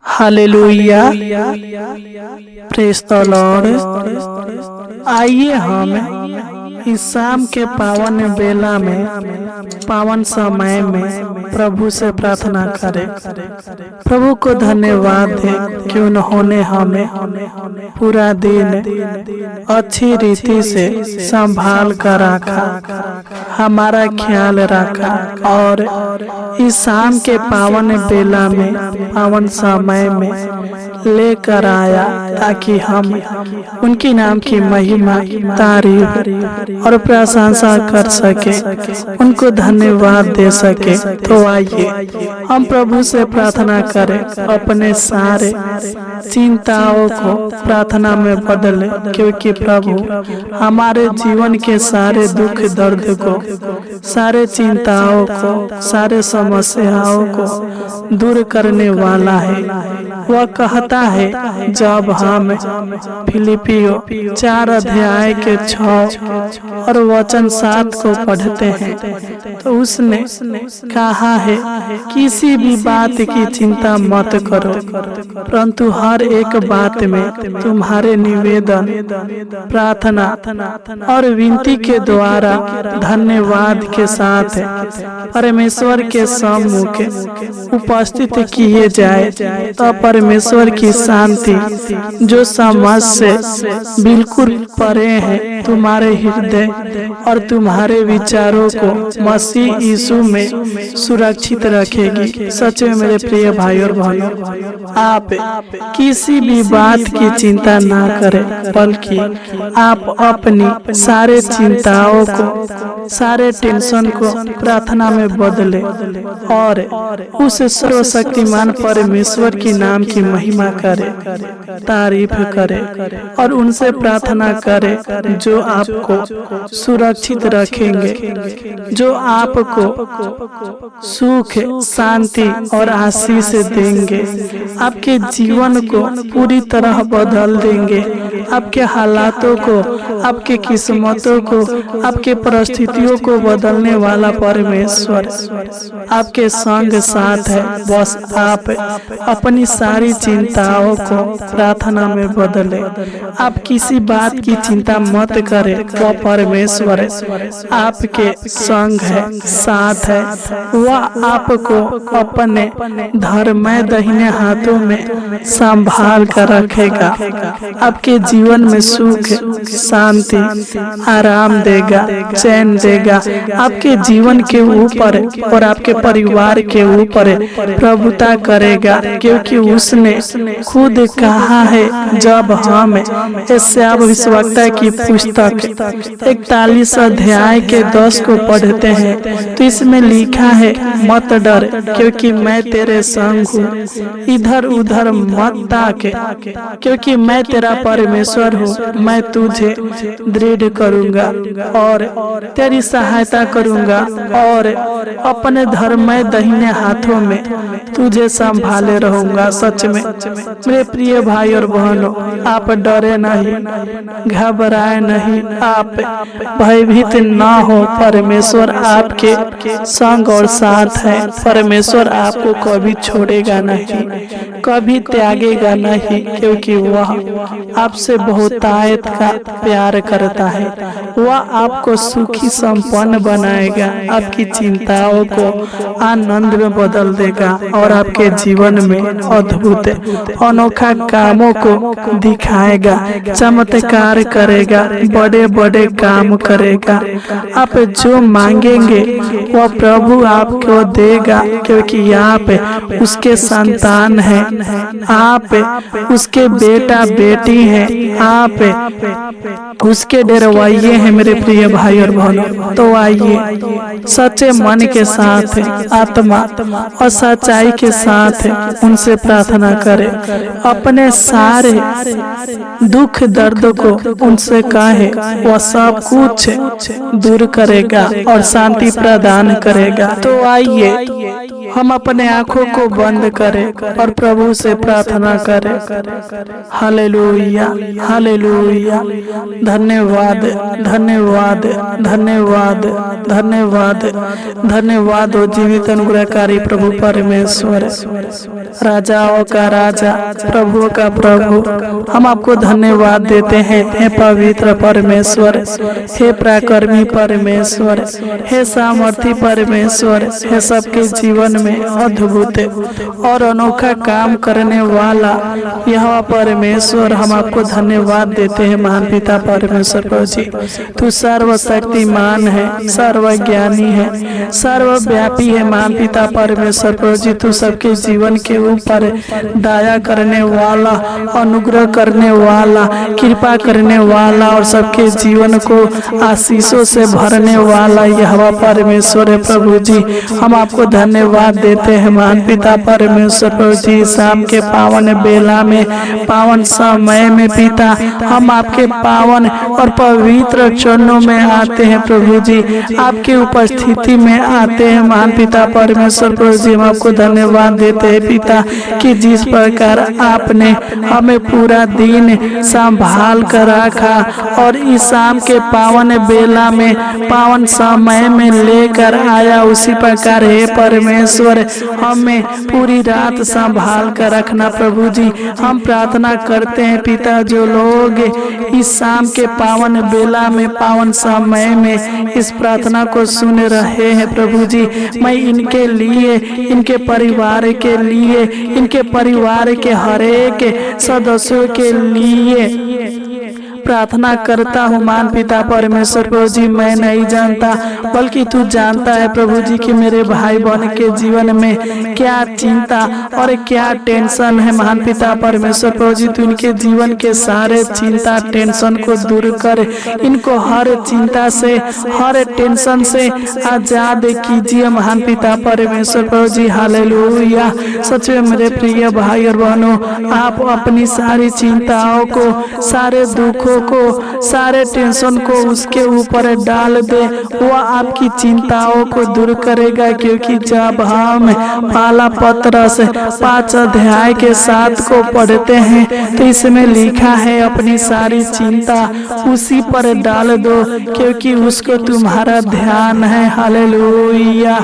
Hallelujah. Praise the Lord. आइए हम इस शाम के पावन बेला में, पावन समय में प्रभु से प्रार्थना करें। प्रभु को धन्यवाद दे कि उन्होंने हमें पूरा दिन अच्छी रीति से संभाल कर रखा, हमारा ख्याल रखा और इस शाम के पावन बेला में, पावन समय में लेकर आया ताकि हम उनके नाम की महिमा, तारीफ और प्रशंसा कर सके, उनको धन्यवाद दे सके। तो आइए हम प्रभु से प्रार्थना करें, अपने सारे चिंताओं को प्रार्थना में बदले, क्योंकि प्रभु हमारे जीवन के सारे दुख दर्द को, सारे चिंताओं को, सारे समस्याओं को दूर करने वाला है। वह कहता है, जब हम फिलिपियो 4 अध्याय के 6 और वचन 7 को पढ़ते हैं तो उसने कहा है, किसी भी बात की चिंता मत करो, परंतु हर एक बात में तुम्हारे निवेदन, प्रार्थना और विनती के द्वारा धन्यवाद के साथ परमेश्वर के सम्मुख उपस्थित किए जाए, तो परमेश्वर की शांति जो समझ से बिल्कुल परे है, तुम्हारे हृदय और तुम्हारे विचारों को मसीह यीशु में सुरक्षित रखेगी। सच में मेरे प्रिय भाई और बहनों, आप किसी भी बात की चिंता ना करें, बल्कि आप अपनी सारे चिंताओं को, सारे टेंशन को प्रार्थना में बदले और उस सर्वशक्तिमान परमेश्वर के नाम की महिमा करे, तारीफ करे और उनसे प्रार्थना करे जो आपको सुरक्षित रखेंगे, जो आपको सुख, शांति और आशीष देंगे, आपके जीवन को पूरी तरह बदल देंगे, आपके हालातों को, आपके किस्मतों को, आपके परिस्थितियों को बदलने वाला परमेश्वर आपके संग साथ है। बस आप अपनी सारी चिंताओं को प्रार्थना में बदले। आप किसी बात की चिंता मत करें, वह परमेश्वर आपके संग है, साथ है। वह आपको अपने धर्ममय दाहिने हाथों में संभाल कर रखेगा, आपके जीवन में सुख, शांति, आराम देगा, चैन देगा, आपके जीवन के ऊपर और आपके परिवार के ऊपर प्रभुता करेगा, क्योंकि उसने खुद कहा है। जब हम यशायाह भविष्यवक्ता की पुस्तक 41 अध्याय के 10 को पढ़ते हैं तो इसमें लिखा है, मत डर क्योंकि मैं तेरे संग हूँ, इधर उधर मत ताके क्योंकि मैं तेरा परमेश्वर हूँ। मैं तुझे दृढ़ करूँगा और तेरी सहायता करूँगा और अपने धर्ममय दाहिने हाथों में तुझे संभाले रहूंगा। सच में मेरे प्रिय भाई और बहनों, आप डरे नहीं, घबराए नहीं, आप भयभीत ना हो। परमेश्वर आपके संग और साथ है। परमेश्वर आपको कभी छोड़ेगा नहीं, कभी त्यागेगा नहीं, क्योंकि वह आपसे बहुतायत का प्यार करता है। वह आपको सुखी संपन्न बनाएगा, आपकी चिंताओं को आनंद में बदल देगा और आपके जीवन में अद्भुत अनोखा कामों को दिखाएगा, चमत्कार करेगा, बड़े बड़े काम करेगा। आप जो मांगेंगे वह प्रभु आपको देगा, क्योंकि आप उसके संतान हैं, आप उसके बेटा बेटी हैं, आप उसके डरवाइये हैं। मेरे प्रिय भाई और बहनों, तो आइए सच्चे मन के साथ, आत्मा और सच्चाई के साथ उनसे प्रार्थना करें। अपने सारे दुख दर्द को उनसे कहे, वह सब कुछ दूर करेगा और शांति प्रदान करेगा। तो आइए हम अपने आंखों को बंद करें और प्रभु से प्रार्थना करें। Hallelujah, hallelujah. धन्यवाद, धन्यवाद, धन्यवाद, धन्यवाद, धन्यवाद हो जीवित अनुग्रहकारी प्रभु परमेश्वर, राजाओं का राजा, प्रभुओं का प्रभु। हम आपको धन्यवाद देते हैं, हे पवित्र परमेश्वर, हे पराक्रमी परमेश्वर, हे सामर्थी परमेश्वर, हे सबके जीवन में अद्भुत और अनोखा काम करने वाला यह परमेश्वर। हम आपको धन्यवाद देते हैं महान पिता परमेश्वर प्रभु जी। तू सर्वशक्तिमान है, सर्वज्ञानी है, सर्वव्यापी है महान पिता परमेश्वर प्रभु जी। तू सबके जीवन के ऊपर दया करने वाला, अनुग्रह करने वाला, कृपा करने वाला और सबके जीवन को आशीषों से भरने वाला यह परमेश्वर है प्रभु जी। हम आपको धन्यवाद देते हैं महान पिता परमेश्वर प्रभु जी। शाम के पावन बेला में, पावन समय में पिता, हम आपके पावन और पवित्र चरणों में आते हैं प्रभु जी, आपकी उपस्थिति में आते हैं महान पिता परमेश्वर प्रभु जी। हम आपको धन्यवाद देते हैं पिता कि जिस प्रकार आपने हमें पूरा दिन संभाल कर रखा और इस शाम के पावन बेला में, पावन समय में लेकर आया, उसी प्रकार हे परमेश्वर हमें पूरी रात संभाल कर रखना प्रभु जी। हम प्रार्थना करते हैं पिता, जो लोग इस शाम के पावन बेला में, पावन समय में इस प्रार्थना को सुन रहे हैं प्रभु जी, मैं इनके लिए, इनके परिवार के लिए, इनके परिवार के हर एक सदस्यों के लिए प्रार्थना करता हूँ महान पिता परमेश्वर प्रभु जी। मैं नहीं जानता बल्कि तू जानता है प्रभु जी कि मेरे भाई बहन के जीवन में क्या चिंता और क्या टेंशन है महान पिता परमेश्वर प्रभु जी। तू इनके जीवन के सारे चिंता टेंशन को दूर कर, इनको हर चिंता से, हर टेंशन से आजाद कीजिए महान पिता परमेश्वर प्रभु जी। हालेलुया। सच में मेरे प्रिय भाई और बहनों, आप अपनी सारी चिंताओं को, सारे दुखों को, सारे टेंशन को उसके ऊपर डाल दे, वह आपकी चिंताओं को दूर करेगा। क्योंकि जब हम पाला पत्र से 5 अध्याय के 7 को पढ़ते हैं तो इसमें लिखा है, अपनी सारी चिंता उसी पर डाल दो क्योंकि उसको तुम्हारा ध्यान है। हालेलुया।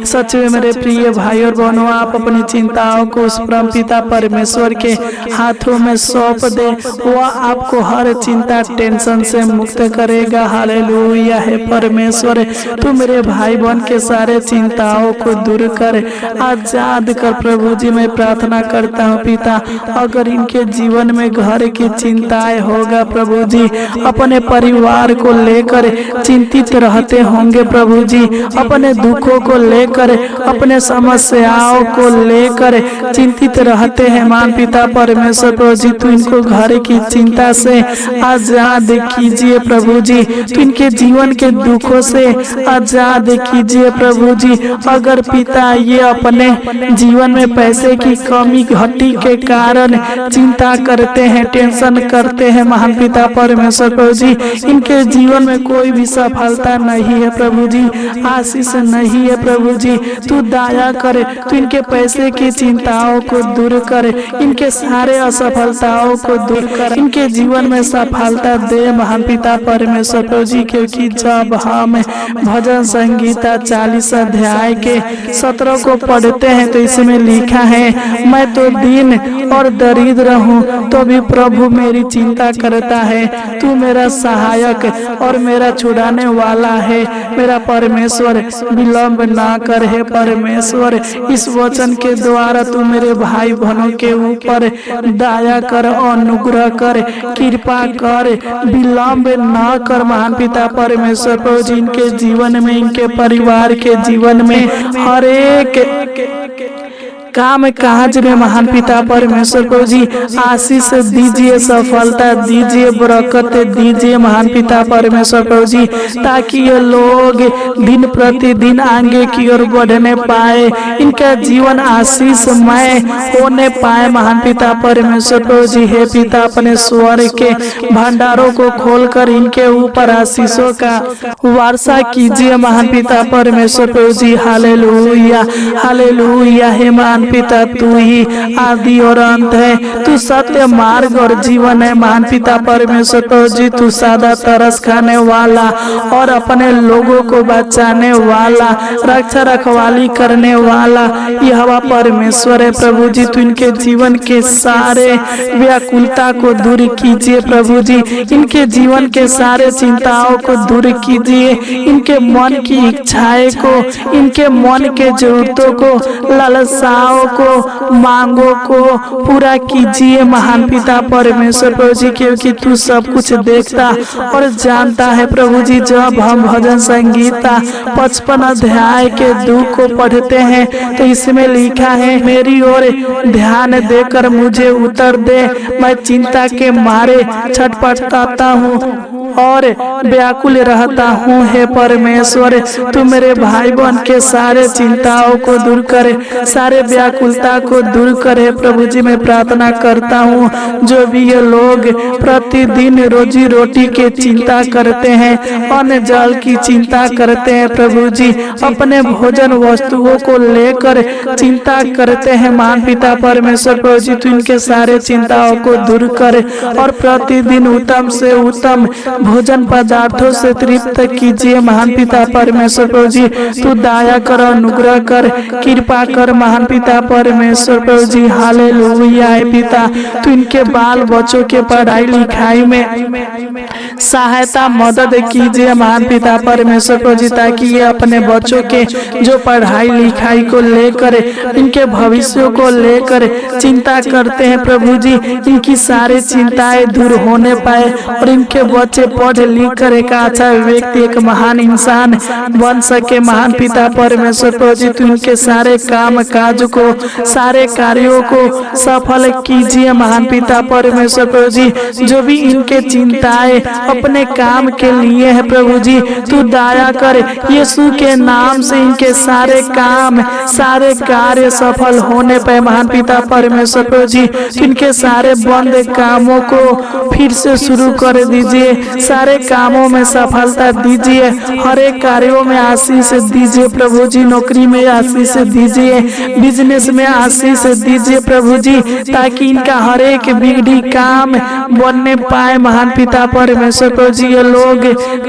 सच में मेरे प्रिय भाई और बहनों, आप अपनी चिंताओं को उस परम पिता परमेश्वर के हाथों में सौंप दे, वह आपको हर चिंता टेंशन से मुक्त करेगा। हालेलुया। है परमेश्वर, तू मेरे भाई बहन के सारे चिंताओं को दूर कर, आजाद कर प्रभु जी। मैं प्रार्थना करता हूँ पिता, अगर इनके जीवन में घर की चिंताएं होगा प्रभु जी, अपने परिवार को लेकर चिंतित रहते होंगे प्रभु जी, अपने दुखों को लेकर, अपने समस्याओं को लेकर चिंतित रहते हैं मान पिता परमेश्वर प्रभु जी। तू इनको घर की चिंता से आजाद कीजिए प्रभु जी, तो इनके जीवन के दुखों से आजाद कीजिए प्रभु जी। अगर पिता ये अपने जीवन में पैसे की कमी घटी के कारण चिंता करते हैं, टेंशन करते हैं महान पिता परमेश्वर प्रभु जी, इनके जीवन में कोई भी सफलता नहीं है प्रभु जी, आशीष नहीं है प्रभु जी। तू दया कर, तू इनके पैसे की चिंताओं को दूर कर, इनके सारे असफलताओं को दूर कर, इनके जीवन में सफलता दे महान पिता परमेश्वर प्रभु जी। क्योंकि जब हम भजन संगीता 40 अध्याय के 17 को पढ़ते हैं तो इसमें लिखा है, मैं तो दीन और दरिद्र हूँ तो भी प्रभु मेरी चिंता करता है। तू मेरा सहायक और मेरा छुड़ाने वाला है। मेरा परमेश्वर विलंब ना कर हे परमेश्वर, इस वचन के द्वारा तू मेरे भाई बहनों के ऊपर दया कर, अनुग्रह कर, कृपा कर, विलंब ना कर महान पिता परमेश्वर प्रभु जी। इनके जीवन में, इनके परिवार के जीवन में हर एक काम काज में महान पिता परमेश्वर प्रभु जी आशीष दीजिए, सफलता दीजिए, बरकत दीजिए महान पिता परमेश्वर प्रभु जी, ताकि ये लोग दिन प्रतिदिन आगे की ओर बढ़ने पाए, इनका जीवन आशीषमय होने पाए महान पिता परमेश्वर प्रभु जी। हे पिता, अपने स्वर्ग के भंडारों को खोलकर इनके ऊपर आशीषों का वर्षा कीजिए महान पिता परमेश्वर प्रभु जी। Hallelujah, hallelujah. हे महान पिता, तू ही आदि और अंत है, तू सत्य, मार्ग और जीवन है महान पिता परमेश्वर प्रभु जी। तू सादा तरस खाने वाला और अपने लोगों को बचाने वाला, रक्षा रखवाली करने वाला यहोवा परमेश्वर है प्रभु जी। तू इनके जीवन के सारे व्याकुलता को दूर कीजिए प्रभु जी, इनके जीवन के सारे चिंताओं को दूर कीजिए, इनके मन की इच्छाएं को, इनके मन के जरूरतों को, लालसाओं को, मांगों को पूरा कीजिए महान पिता परमेश्वर प्रभु जी, क्योंकि तू सब कुछ देखता और जानता है प्रभु जी। जब हम भजन संगीता 55 अध्याय के 2 को पढ़ते हैं तो इसमें लिखा है, मेरी ओर ध्यान देकर मुझे उत्तर दे, मैं चिंता के मारे छटपटाता हूँ और व्याकुल रहता हूँ। हे परमेश्वर, तू मेरे भाई बहन के सारे चिंताओं को दूर करे, सारे व्याकुलता को दूर करे प्रभु जी। मैं प्रार्थना करता हूँ, जो भी ये लोग प्रतिदिन रोजी रोटी की चिंता करते हैं, अन्न जल की चिंता करते हैं प्रभु जी, अपने भोजन वस्तुओं को लेकर चिंता करते हैं महान पिता परमेश्वर प्रभु जी, तू इनके सारे चिंताओं को दूर करे और प्रतिदिन उत्तम से उत्तम भोजन पदार्थों से तृप्त कीजिए महान पिता परमेश्वर प्रभु जी। तू दया कर, अनुग्रह कर, कृपा कर महान पिता परमेश्वर प्रभु जी। हालेलुया। हे पिता, तू इनके बाल बच्चों के पढ़ाई लिखाई में सहायता मदद कीजिए महान पिता परमेश्वर प्रभु जी, ताकि ये अपने बच्चों के जो पढ़ाई लिखाई को लेकर, इनके भविष्य को लेकर चिंता करते हैं प्रभु जी, इनकी सारी चिंताएं दूर होने पाए और इनके बच्चे पढ़ लिख कर एक अच्छा व्यक्ति, एक महान इंसान बन सके महान पिता परमेश्वर प्रभु जी। तू इनके सारे काम काज को, सारे कार्यों को सफल कीजिए महान पिता परमेश्वर प्रभु जी। जो भी इनके चिंताएं अपने काम के लिए है प्रभु जी, तू दया कर, यीशु के नाम से इनके सारे काम, सारे कार्य सफल होने पे महान पिता परमेश्वर प्रभु जी। इनके सारे बंद कामों को फिर से शुरू कर दीजिए, सारे कामों में सफलता दीजिए, हर एक कार्यों में आशीष दीजिए प्रभु जी, नौकरी में आशीष दीजिए, बिजनेस में आशीष दीजिए प्रभु जी, ताकि इनका हर एक बिगड़ी काम बनने पाए महान पिता परमेश्वर प्रभु जी। ये लोग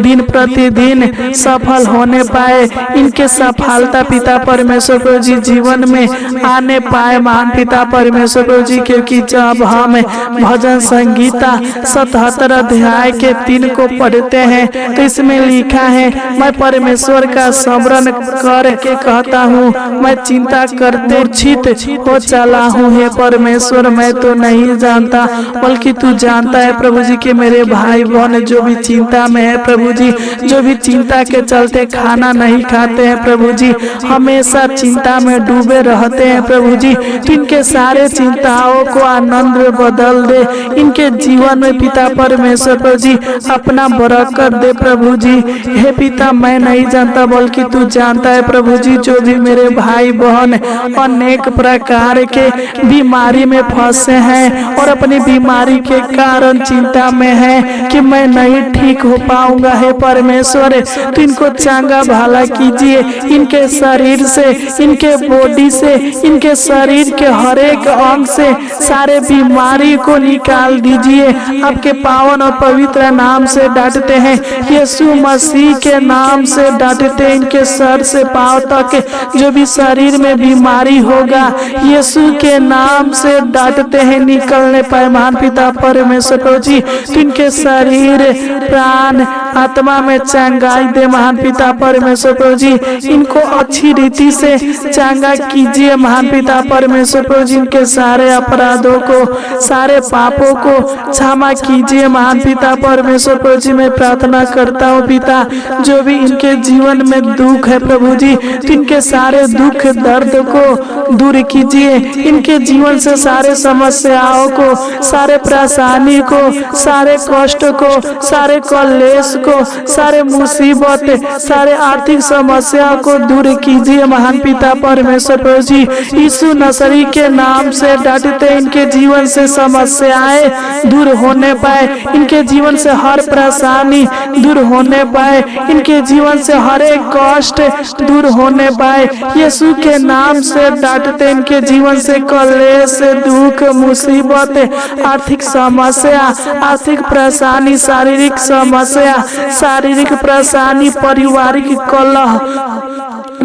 दिन प्रतिदिन सफल होने पाए, इनके सफलता पिता परमेश्वर प्रभु जी जीवन में आने पाए महान पिता परमेश्वर प्रभु जी, क्योंकि जब हम भजन संगीता 77 अध्याय के 3 को पढ़ते हैं तो इसमें लिखा है, मैं परमेश्वर का स्मरण करके कहता हूँ, मैं चिंता करते मूर्छित हो चला हूँ। हे परमेश्वर, मैं तो नहीं जानता बल्कि तू जानता है प्रभु जी कि मेरे भाई बहन जो भी चिंता में है प्रभु जी, जो भी चिंता के चलते खाना नहीं खाते हैं प्रभु जी, हमेशा चिंता में डूबे रहते हैं प्रभु जी, इनके सारे चिंताओं को आनंद में बदल दे, इनके जीवन में पिता परमेश्वर प्रभु जी अपना बरकत दे प्रभु जी। हे पिता, मैं नहीं जानता बल्कि तू जानता है प्रभु जी। जो भी मेरे भाई बहन अनेक प्रकार के बीमारी में फंसे हैं और अपनी बीमारी के कारण चिंता में है कि मैं नहीं ठीक हो पाऊंगा, हे परमेश्वर तू इनको चंगा भला कीजिए, इनके शरीर से, इनके बॉडी से, इनके शरीर के हर एक अंग से सारे बीमारी को निकाल दीजिए। आपके पावन और पवित्र नाम से डांटते हैं, यीशु मसीह के नाम से डांटते हैं। इनके सर से पांव तक जो भी शरीर में बीमारी होगा यीशु के नाम से डांटते हैं, निकलने पाए महान पिता परमेश्वर प्रभु जी। इनके शरीर, प्राण, आत्मा में चंगाई दे महान पिता परमेश्वर प्रभु जी। इनको अच्छी रीति से चंगा कीजिए महान पिता परमेश्वर प्रभु जी। इनके सारे अपराधों को, सारे पापों को क्षमा कीजिए महान पिता परमेश्वर प्रभु जी। मैं प्रार्थना करता हूँ पिता, जो भी इनके जीवन में दुख है प्रभु जी, तो इनके सारे दुख दर्द को दूर कीजिए। इनके जीवन से सारे समस्याओं को, सारे परेशानी को, सारे कष्ट को, सारे कलेश को, सारे मुसीबत, सारे आर्थिक समस्या को दूर कीजिए महान पिता परमेश्वर प्रभु जी। यीशु नसरी के नाम से डांटते इनके जीवन से समस्याएं दूर होने पाए, इनके जीवन से हर परेशानी दूर होने पाए, इनके जीवन से हर एक कष्ट दूर होने पाए। यीशु के नाम से डांटते इनके जीवन से कलेश, दुख, मुसीबत, आर्थिक समस्या, आर्थिक परेशानी, शारीरिक समस्या, शारीरिक परेशानी, पारिवारिक कलह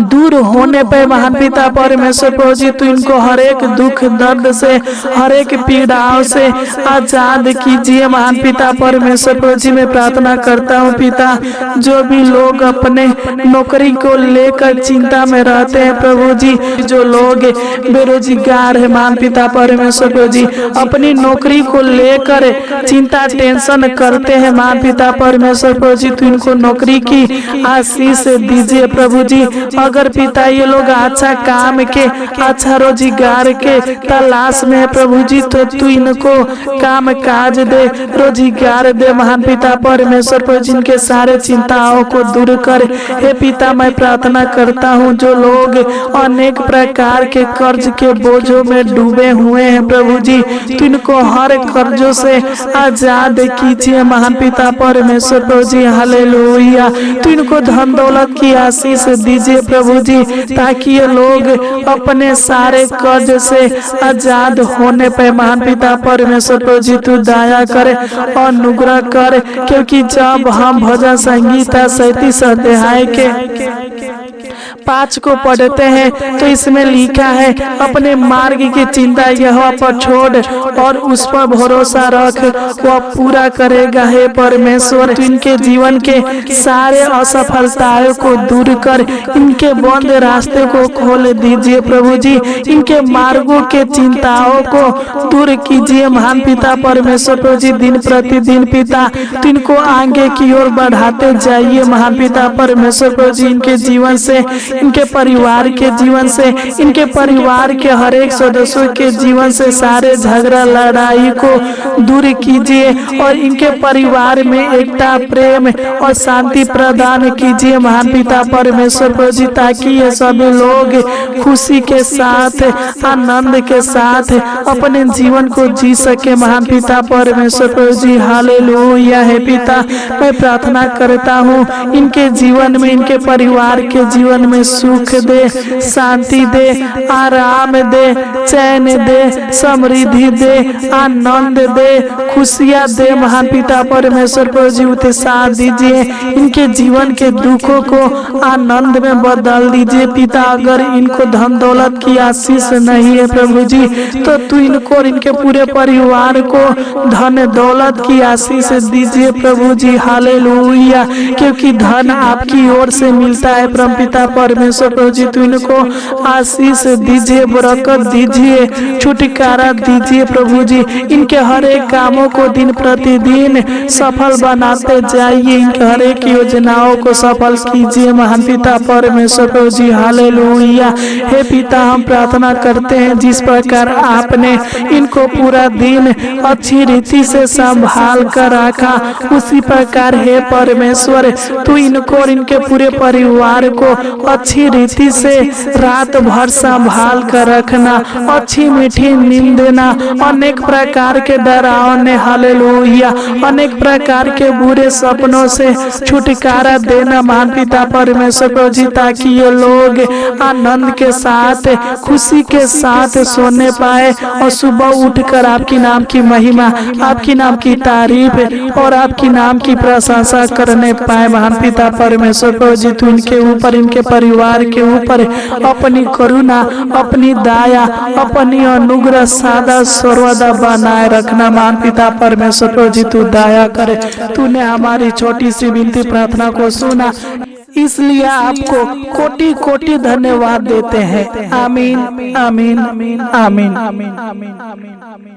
दूर होने पे महान पिता परमेश्वर प्रभु जी, तू इनको हर एक दुख दर्द से, हर एक पीड़ाओं से आजाद कीजिए महान पिता परमेश्वर प्रभु जी। मैं प्रार्थना करता हूँ पिता, जो भी लोग अपने नौकरी को लेकर चिंता में रहते हैं प्रभु जी, जो लोग बेरोजगार है महान पिता परमेश्वर प्रभु जी, अपनी नौकरी को लेकर चिंता टेंशन करते हैं महान पिता परमेश्वर प्रभु जी, तू इनको नौकरी की आशीष दीजिए प्रभु जी। अगर पिता ये लोग अच्छा काम के, अच्छा रोजगार के तलाश में है प्रभु जी, तो तू इनको काम काज दे, रोजगार दे महान पिता परमेश्वर प्रभु जी। इनके सारे चिंताओं को दूर कर हे पिता। मैं प्रार्थना करता हूँ, जो लोग अनेक प्रकार के कर्ज के बोझों में डूबे हुए हैं प्रभु जी, तो इनको हर कर्जों से आजाद कीजिए महान पिता परमेश्वर प्रभु जी। हालेलुया। तो इनको धन दौलत की आशीष दीजिए प्रभु जी, ताकि ये लोग अपने सारे कर्ज से आजाद होने पे महान पिता परमेश्वर प्रभु जी तू दया करे और अनुग्रह करे। क्योंकि जब हम भजन संगीता 37 अध्याय के 5 को पढ़ते हैं तो इसमें लिखा है, अपने मार्ग की चिंता यहोवा पर छोड़ और उस पर भरोसा रख, वह पूरा करेगा। हे परमेश्वर, तू इनके जीवन के सारे असफलताओं को दूर कर, इनके बंद रास्ते को खोल दीजिए प्रभु जी। इनके मार्गों के चिंताओं को दूर कीजिए महान पिता परमेश्वर प्रभु जी। दिन प्रतिदिन पिता तू इनको आगे की ओर बढ़ाते जाइए महान पिता परमेश्वर प्रभु जी। इनके जीवन से, इनके परिवार के जीवन से, इनके परिवार के हर एक सदस्यों के जीवन से सारे झगड़ा लड़ाई को दूर कीजिए और इनके परिवार में एकता, प्रेम और शांति प्रदान कीजिए महान पिता परमेश्वर प्रभु जी, ताकि ये सभी लोग खुशी के साथ, आनंद के साथ अपने जीवन को जी सके महान पिता परमेश्वर प्रभु जी। हालेलुया। है पिता, मैं प्रार्थना करता हूँ, इनके जीवन में, इनके परिवार के जीवन में सुख दे, शांति दे, आराम दे, चैन दे, समृद्धि दे, आनंद दे, खुशियाँ दे महान पिता परमेश्वर प्रभु जी। उत्साह दीजिए, इनके जीवन के दुखों को आनंद में बदल दीजिए पिता। अगर इनको धन दौलत की आशीष नहीं है प्रभु जी, तो तू इनको और इनके पूरे परिवार को धन दौलत की आशीष दीजिए प्रभु जी। हालेलुया। क्योंकि धन आपकी ओर से मिलता है परम पिता परमेश्वर प्रभु जी। तू इनको आशीष दीजिए, बरकत दीजिए, छुटकारा दीजिए प्रभु जी। इनके हर एक कामों को दिन प्रतिदिन सफल बनाते जाइए, इनके हर एक योजनाओं को सफल कीजिए महान पिता परमेश्वर प्रभु जी। हालेलुया। हे पिता, हम प्रार्थना करते हैं, जिस प्रकार आपने इनको पूरा दिन अच्छी रीति से संभाल कर रखा, उसी प्रकार हे परमेश्वर तू इनको और इनके पूरे परिवार को अच्छी रीति से रात भर संभाल कर रखना, अच्छी मीठी नींद देना, अनेक प्रकार के डरावने, हालेलुया, अनेक प्रकार के बुरे सपनों से छुटकारा देना महान पिता परमेश्वर प्रभु जी, ताकि ये लोग आनंद के साथ, खुशी के साथ सोने पाए और सुबह उठकर आपकी नाम की महिमा, आपकी नाम की तारीफ और आपकी नाम की प्रशंसा करने पाए महान पिता परमेश्वर प्रभु जी। तू इनके ऊपर, इनके परिवार के ऊपर अपनी करुणा, अपनी दया, अपनी अनुग्रह सदा सर्वदा बनाए रखना। मान पिता परमेश्वर जी तू दया करे, तूने हमारी छोटी सी विनती प्रार्थना को सुना, इसलिए आपको कोटि कोटि धन्यवाद देते हैं। आमीन आमीन आमीन आमीन आमीन आमीन आमीन।